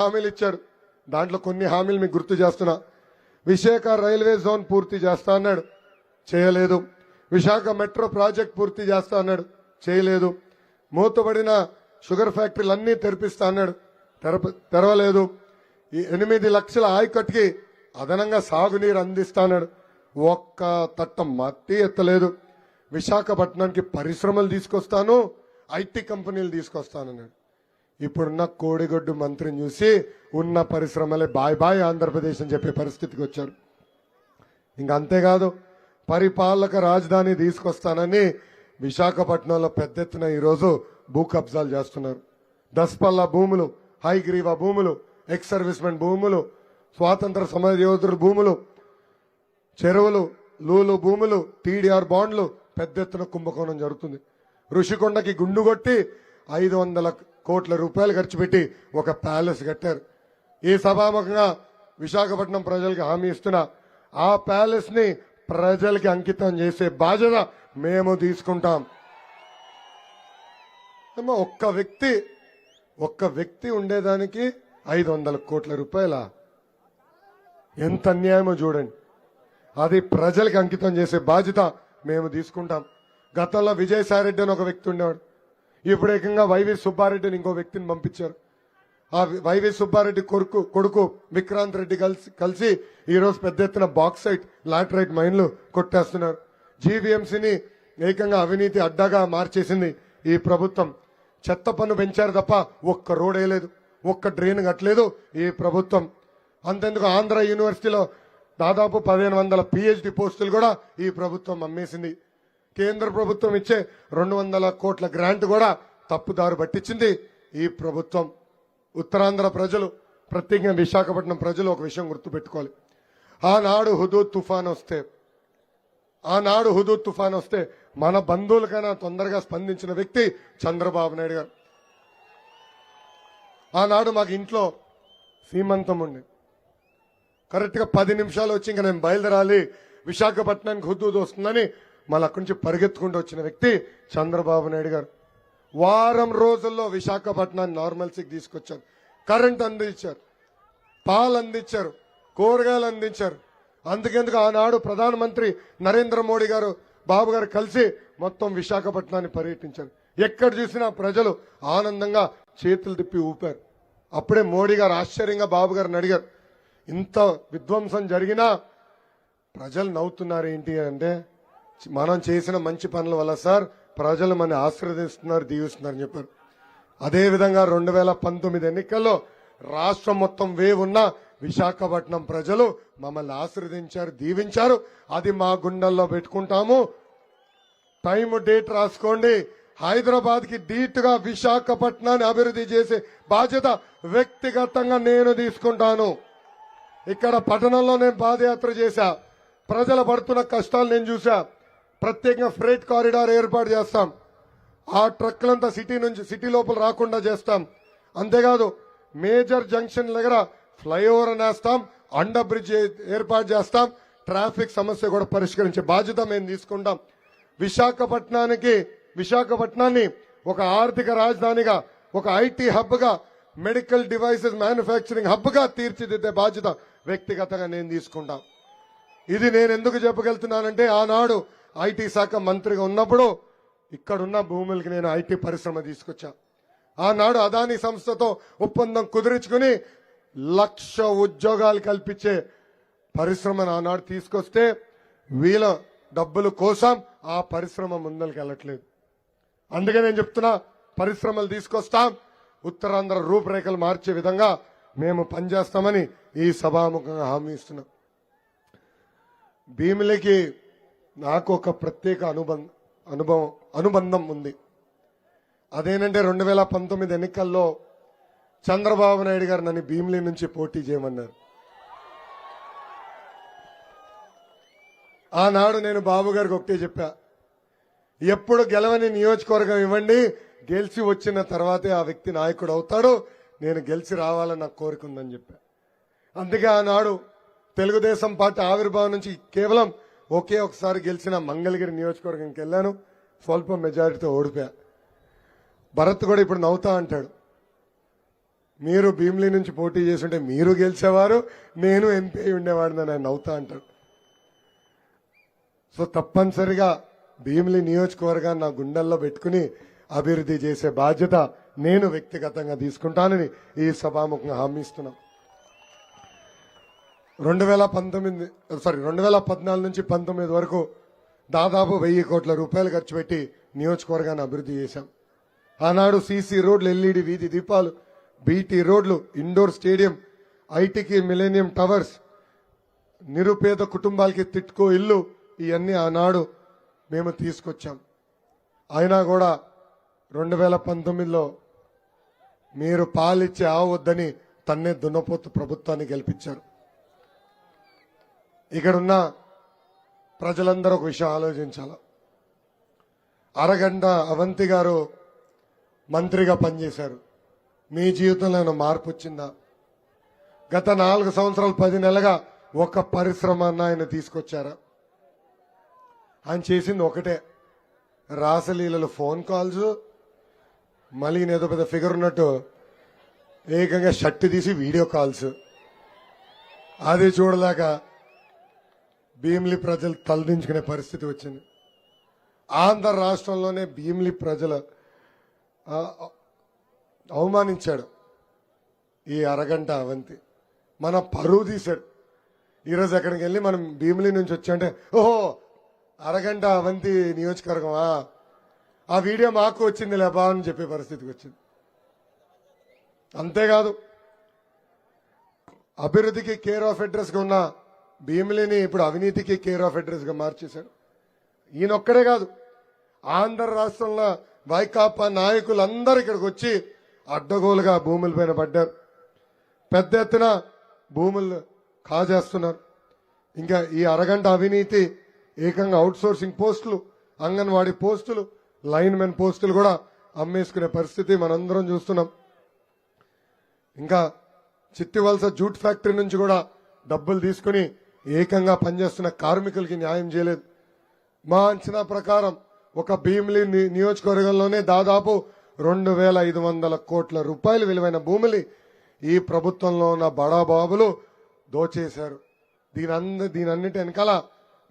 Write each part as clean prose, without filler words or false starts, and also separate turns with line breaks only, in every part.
హామీలు ఇచ్చారు. దాంట్లో కొన్ని హామీలు మీకు గుర్తు చేస్తున్నా. విశాఖ రైల్వే జోన్ పూర్తి చేస్తా అన్నాడు, చేయలేదు. విశాఖ మెట్రో ప్రాజెక్ట్ పూర్తి చేస్తా అన్నాడు, చేయలేదు. మూతబడిన షుగర్ ఫ్యాక్టరీలన్నీ తెరిపిస్తా అన్నాడు, తెరవలేదు. ఈ 8 లక్షల ఆయకట్టుకి అదనంగా సాగునీరు అందిస్తా అన్నాడు, ఒక్క తట్ట మట్టి ఎత్తలేదు. విశాఖపట్నానికి పరిశ్రమలు తీసుకొస్తాను, ఐటీ కంపెనీలు తీసుకొస్తానన్నాడు. ఇప్పుడున్న కోడిగొడ్డు మంత్రిని చూసి ఉన్న పరిశ్రమలే బాయ్ బాయ్ ఆంధ్రప్రదేశ్ అని చెప్పే పరిస్థితికి వచ్చారు. ఇంకా అంతేకాదు, పరిపాలక రాజధాని తీసుకొస్తానని విశాఖపట్నంలో పెద్ద ఎత్తున ఈరోజు భూ కబ్జాలు చేస్తున్నారు. దస్పల్లా భూములు, హైగ్రీవా భూములు, ఎక్స్ సర్వీస్మెన్ భూములు, స్వాతంత్ర సమర యోధుల భూములు, చెరువులు, లూలు భూములు, టీడీఆర్ బాండ్లు, పెద్ద ఎత్తున కుంభకోణం జరుగుతుంది. ఋషికొండకి గుండు కొట్టి 500 కోట్ల రూపాయలు ఖర్చు పెట్టి ఒక ప్యాలెస్ కట్టారు. ఈ సభాముఖంగా విశాఖపట్నం ప్రజలకు హామీ ఇస్తున్నా, ఆ ప్యాలెస్ ని ప్రజలకి అంకితం చేసే బాధ్యత మేము తీసుకుంటాం. ఒక్క వ్యక్తి ఉండేదానికి 500 కోట్ల రూపాయల, ఎంత అన్యాయమో చూడండి. అది ప్రజలకు అంకితం చేసే బాధ్యత మేము తీసుకుంటాం. గతంలో విజయసాయిరెడ్డి అని ఒక వ్యక్తి ఉండేవాడు, ఇప్పుడు ఏకంగా వైవి సుబ్బారెడ్డిని ఇంకో వ్యక్తిని పంపించారు. ఆ వైవి సుబ్బారెడ్డి కొడుకు విక్రాంత్ రెడ్డి కలిసి ఈరోజు పెద్ద ఎత్తున బాక్సైట్, లాటరైట్ మైన్లు కొట్టేస్తున్నారు. జీవీఎంసీని ఏకంగా అవినీతి అడ్డాగా మార్చేసింది ఈ ప్రభుత్వం. చెత్త పన్ను పెంచారు తప్ప ఒక్క రోడ్ వేయలేదు, ఒక్క డ్రైన్ కట్టలేదు ఈ ప్రభుత్వం. అంతెందుకు, ఆంధ్ర యూనివర్సిటీలో దాదాపు 1500 పిహెచ్డి పోస్టులు కూడా ఈ ప్రభుత్వం అమ్మేసింది. కేంద్ర ప్రభుత్వం ఇచ్చే 200 కోట్ల గ్రాంట్ కూడా తప్పుదారు పట్టించింది ఈ ప్రభుత్వం. ఉత్తరాంధ్ర ప్రజలు, ప్రత్యేకంగా విశాఖపట్నం ప్రజలు ఒక విషయం గుర్తుపెట్టుకోవాలి. ఆనాడు హుదూద్ తుఫాన్ వస్తే మన బంధువులకైనా తొందరగా స్పందించిన వ్యక్తి చంద్రబాబు నాయుడు గారు. ఆనాడు మాకు ఇంట్లో సీమంతం ఉండి కరెక్ట్ గా 10 నిమిషాలు వచ్చి ఇంకా నేను బయలుదేరాలి, విశాఖపట్నానికి హుదూద్ వస్తుందని మళ్ళీ అక్కడి నుంచి పరిగెత్తుకుంటూ వచ్చిన వ్యక్తి చంద్రబాబు నాయుడు గారు. వారం రోజుల్లో విశాఖపట్నాన్ని నార్మల్సీకి తీసుకొచ్చారు. కరెంట్ అందించారు, పాలు అందించారు, కూరగాయలు అందించారు. అందుకెందుకు ఆనాడు ప్రధానమంత్రి నరేంద్ర మోడీ గారు, బాబు గారు కలిసి మొత్తం విశాఖపట్నాన్ని పర్యటించారు. ఎక్కడ చూసినా ప్రజలు ఆనందంగా చేతులు తిప్పి ఊపారు. అప్పుడే మోడీ గారు ఆశ్చర్యంగా బాబు గారిని అడిగారు, ఇంత విధ్వంసం జరిగినా ప్రజలు నవ్వుతున్నారు ఏంటి అంటే, మనం చేసిన మంచి పనుల వల్ల సార్ ప్రజలు మన ఆశీర్వదిస్తున్నారు, దీవిస్తున్నారని చెప్పారు. అదేవిధంగా 2019 ఎన్నికల్లో రాష్ట్రం మొత్తం ఉన్న విశాఖపట్నం ప్రజలు మమ్మల్ని ఆశీర్వదించారు, దీవించారు. అది మా గుండెల్లో పెట్టుకుంటాము. టైం డేట్ రాసుకోండి. హైదరాబాద్ కి ధీటుగా విశాఖపట్నాన్ని అభివృద్ధి చేసే బాధ్యత వ్యక్తిగతంగా నేను తీసుకుంటాను. ఇక్కడ పట్టణంలో నేను పాదయాత్ర చేశా, ప్రజలు పడుతున్న కష్టాలు నేను చూసా. ప్రత్యేకంగా ఫ్రైట్ కారిడార్ ఏర్పాటు చేస్తాం. ఆ ట్రక్లంతా సిటీ లోపల రాకుండా చేస్తాం. అంతేకాదు, మేజర్ జంక్షన్ దగ్గర ఫ్లైఓవర్ అనేస్తాం, అండర్ బ్రిడ్జ్ ఏర్పాటు చేస్తాం. ట్రాఫిక్ సమస్య కూడా పరిష్కరించే బాధ్యత మేము తీసుకుంటాం. విశాఖపట్నాన్ని ఒక ఆర్థిక రాజధానిగా, ఒక ఐటీ హబ్ గా, మెడికల్ డివైసెస్ మ్యానుఫ్యాక్చరింగ్ హబ్ గా తీర్చిదిద్దే బాధ్యత వ్యక్తిగతంగా నేను తీసుకుంటాం. ఇది నేను ఎందుకు చెప్పగలుగుతున్నానంటే, ఆనాడు ఐటీ శాఖ మంత్రిగా ఉన్నప్పుడు ఇక్కడున్న భూములకి నేను ఐటీ పరిశ్రమ తీసుకొచ్చా. ఆనాడు అదానీ సంస్థతో ఒప్పందం కుదుర్చుకుని 1,00,000 ఉద్యోగాలు కల్పించే పరిశ్రమను ఆనాడు తీసుకొస్తే వీళ్ళ డబ్బులు కోసం ఆ పరిశ్రమ ముందరికి వెళ్ళట్లేదు. అందుకే నేను చెప్తున్నా, పరిశ్రమలు తీసుకొస్తాం, ఉత్తరాంధ్ర రూపురేఖలు మార్చే విధంగా మేము పనిచేస్తామని ఈ సభాముఖంగా హామీ ఇస్తున్నాం. భీమిలికి నాకు ఒక ప్రత్యేక అనుబంధం ఉంది. అదేనంటే 2019 ఎన్నికల్లో చంద్రబాబు నాయుడు గారు నన్ను భీమిలి నుంచి పోటీ చేయమన్నారు. ఆనాడు నేను బాబు గారికి ఒకటే చెప్పా, ఎప్పుడు గెలవని నియోజకవర్గం ఇవ్వండి, గెలిచి వచ్చిన తర్వాతే ఆ వ్యక్తి నాయకుడు అవుతాడు, నేను గెలిచి రావాలని నాకు కోరిక ఉందని చెప్పా. అందుకే ఆనాడు తెలుగుదేశం పార్టీ ఆవిర్భావం నుంచి కేవలం ఒకే ఒకసారి గెలిచిన మంగళగిరి నియోజకవర్గంకి వెళ్ళాను, స్వల్ప మెజారిటీతో ఓడిపోయా. భరత్ కూడా ఇప్పుడు నవ్వుతా అంటాడు, మీరు భీమిలి నుంచి పోటీ చేస్తుంటే మీరు గెలిచేవారు, నేను ఎంపీ అయి ఉండేవాడిని ఆయన నవ్వుతా అంటారు. సో తప్పనిసరిగా భీమిలి నియోజకవర్గాన్ని నా గుండెల్లో పెట్టుకుని అభివృద్ధి చేసే బాధ్యత నేను వ్యక్తిగతంగా తీసుకుంటానని ఈ సభాముఖంగా హామీ ఇస్తున్నాం. 2014 నుంచి 19 వరకు దాదాపు 1000 కోట్ల రూపాయలు ఖర్చు పెట్టి నియోజకవర్గాన్ని అభివృద్ధి చేశాం. ఆనాడు సీసీ రోడ్లు, ఎల్ఈడి వీధి దీపాలు, బీటీ రోడ్లు, ఇండోర్ స్టేడియం, ఐటీకి మిలేనియం టవర్స్, నిరుపేద కుటుంబాలకి తిట్కో ఇల్లు, ఇవన్నీ ఆనాడు మేము తీసుకొచ్చాం. అయినా కూడా 2019లో మీరు పాలిచ్చే ఆవద్దని తన్నే దున్నపోతు ప్రభుత్వాన్ని గెలిపించారు. ఇక్కడున్న ప్రజలందరూ ఒక విషయం ఆలోచించాల. అరగంట అవంతి గారు మంత్రిగా పనిచేశారు. మీ జీవితంలో ఏమైనా మార్పు వచ్చిందా? గత 4 సంవత్సరాలు 10 నెలలుగా ఒక పరిశ్రమ అన్న ఆయన తీసుకొచ్చారా? ఆయన చేసింది ఒకటే, రాసలీలలు ఫోన్ కాల్స్, మళ్ళీ ఏదో పెద్ద ఫిగర్ ఉన్నట్టు ఏకంగా షర్ట్ తీసి వీడియో కాల్స్. అది చూడలేక భీమిలి ప్రజలు తలదించుకునే పరిస్థితి వచ్చింది. ఆంధ్ర రాష్ట్రంలోనే భీమిలి ప్రజలు అవమానించాడు ఈ అరగంట అవంతి. మన పరువు తీశాడు. ఈరోజు ఎక్కడికి వెళ్ళి మనం భీమిలి నుంచి వచ్చామంటే, ఓహో అరగంట అవంతి నియోజకవర్గమా, ఆ వీడియో మాకు వచ్చింది లేబా అని చెప్పే పరిస్థితికి వచ్చింది. అంతేకాదు, అభివృద్ధికి కేర్ ఆఫ్ అడ్రస్ గా ఉన్న భీమిలిని ఇప్పుడు అవినీతికి కేర్ ఆఫ్ అడ్రస్ గా మార్చేశాడు. ఈయనొక్కడే కాదు, ఆంధ్ర రాష్ట్రంలో వైకాపా నాయకులందరూ ఇక్కడికి వచ్చి అడ్డగోలుగా భూముల పైన పడ్డారు. పెద్ద ఎత్తున భూములు కాజేస్తున్నారు. ఇంకా ఈ అరగంట అవినీతి ఏకంగా అవుట్సోర్సింగ్ పోస్టులు, అంగన్వాడీ పోస్టులు, లైన్మెన్ పోస్టులు కూడా అమ్మేసుకునే పరిస్థితి మనందరం చూస్తున్నాం. ఇంకా చిట్టివలస జూట్ ఫ్యాక్టరీ నుంచి కూడా డబ్బులు తీసుకుని ఏకంగా పనిచేస్తున్న కార్మికులకి న్యాయం చేయలేదు. మా అంచనా ప్రకారం ఒక భీమిలి నియోజకవర్గంలోనే దాదాపు 2500 కోట్ల రూపాయలు విలువైన భూములు ఈ ప్రభుత్వంలో ఉన్న బడాబాబులు దోచేశారు. దీనన్నిటి వెనకాల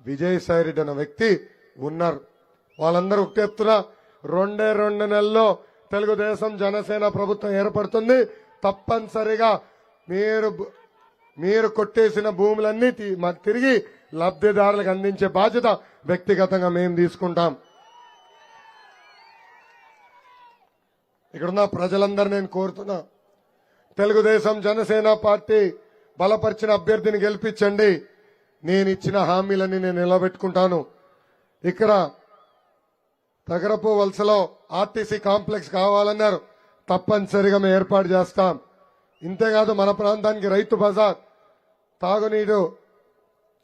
విజయసాయి రెడ్డి అన్న వ్యక్తి ఉన్నారు. వాళ్ళందరూ ఒకటే చెప్తున్నా, 2 నెలల్లో తెలుగుదేశం జనసేన ప్రభుత్వం ఏర్పడుతుంది. తప్పనిసరిగా మీరు కొట్టేసిన భూములన్నీ తిరిగి లబ్ధిదారులకు అందించే బాధ్యత వ్యక్తిగతంగా మేము తీసుకుంటాం. ఇక్కడున్న ప్రజలందరూ నేను కోరుతున్నా, తెలుగుదేశం జనసేన పార్టీ బలపరిచిన అభ్యర్థిని గెలిపించండి. నేను ఇచ్చిన హామీలన్నీ నేను నిలబెట్టుకుంటాను. ఇక్కడ తగరపు వలసలో ఆర్టీసీ కాంప్లెక్స్ కావాలన్నారు, తప్పనిసరిగా మేము ఏర్పాటు చేస్తాం. ఇంతేకాదు, మన ప్రాంతానికి రైతు బజార్, తాగునీరు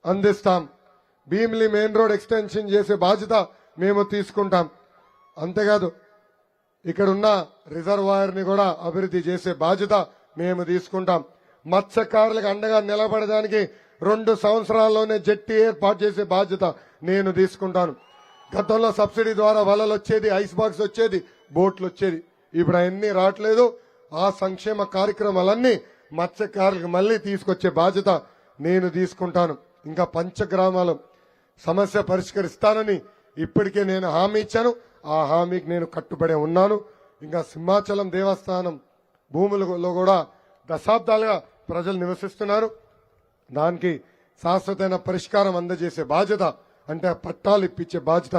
అందిస్తాం. భీమిలి మెయిన్ రోడ్ ఎక్స్టెన్షన్ చేసే బాధ్యత మేము తీసుకుంటాం. అంతేకాదు, ఇక్కడున్న రిజర్వాయర్ ని కూడా అభివృద్ధి చేసే బాధ్యత మేము తీసుకుంటాం. మత్స్యకారులకు అండగా నిలబడడానికి 2 సంవత్సరాల్లోనే జెట్టి ఏర్పాటు చేసే బాధ్యత నేను తీసుకుంటాను. గతంలో సబ్సిడీ ద్వారా వలలు వచ్చేది, ఐస్ బాక్స్ వచ్చేది, బోట్లు వచ్చేది. ఇప్పుడు అవన్నీ రావట్లేదు. ఆ సంక్షేమ కార్యక్రమాలన్నీ మత్స్యకారులకు మళ్లీ తీసుకొచ్చే బాధ్యత నేను తీసుకుంటాను. ఇంకా పంచగ్రామాల సమస్య పరిష్కరిస్తానని ఇప్పటికే నేను హామీ ఇచ్చాను. ఆ హామీకి నేను కట్టుబడే ఉన్నాను. ఇంకా సింహాచలం దేవస్థానం భూములలో కూడా దశాబ్దాలుగా ప్రజలు నివసిస్తున్నారు. దానికి శాశ్వతమైన పరిష్కారం అందజేసే బాధ్యత, అంటే పట్టాలు ఇప్పించే బాధ్యత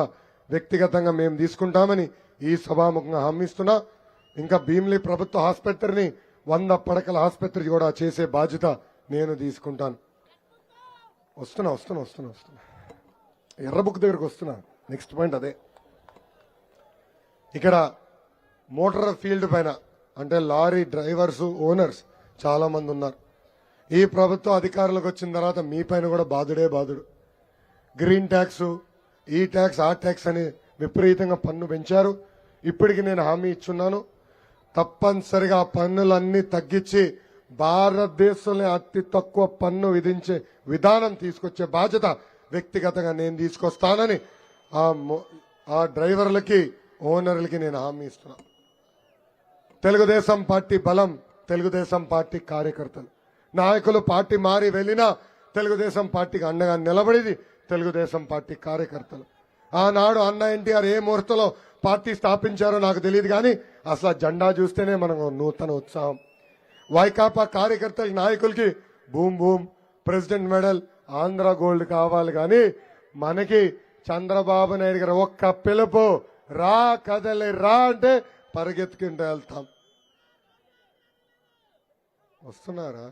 వ్యక్తిగతంగా మేము తీసుకుంటామని ఈ సభాముఖంగా హామీస్తున్నా. ఇంకా భీమిలి ప్రభుత్వ ఆసుపత్రిని 100 పడకల ఆసుపత్రి కూడా చేసే బాధ్యత నేను తీసుకుంటాను. వస్తున్నా ఎర్ర బుక్ దగ్గరకు వస్తున్నా. నెక్స్ట్ పాయింట్ అదే. ఇక్కడ మోటార్ ఫీల్డ్ పైన, అంటే లారీ డ్రైవర్స్, ఓనర్స్ చాలా మంది ఉన్నారు. ఈ ప్రభుత్వం అధికారులకు వచ్చిన తర్వాత మీ పైన కూడా బాధుడే బాధుడు. గ్రీన్ ట్యాక్స్, ఈ ట్యాక్స్, ఆ ట్యాక్స్ అని విపరీతంగా పన్ను పెంచారు. ఇప్పటికి నేను హామీ ఇచ్చున్నాను, తప్పనిసరిగా ఆ పన్నులన్నీ తగ్గించి భారతదేశంలో అతి తక్కువ పన్ను విధించే విధానం తీసుకొచ్చే బాధ్యత వ్యక్తిగతంగా నేను తీసుకొస్తానని ఆ డ్రైవర్లకి, ఓనర్లకి నేను హామీ ఇస్తున్నా. తెలుగుదేశం పార్టీ బలం తెలుగుదేశం పార్టీ కార్యకర్తలు. నాయకులు పార్టీ మారి వెళ్ళినా తెలుగుదేశం పార్టీకి అండగా నిలబడేది తెలుగుదేశం పార్టీ కార్యకర్తలు. ఆనాడు అన్న ఎన్టీఆర్ ఏ ముహూర్తంలో పార్టీ స్థాపించారో నాకు తెలియదు, కానీ అసలు ఆ జెండా చూస్తేనే మనకు నూతన ఉత్సాహం. వైకాపా కార్యకర్తల నాయకులకి boom boom president medal Andhra gold కావాలి, కానీ మనకి చంద్రబాబు నాయుడు గారు ఒక్క పిలుపు, రా కదలి రా అంటే పరిగెత్తుకుంటూ వెళ్తాం. వస్తున్నారా?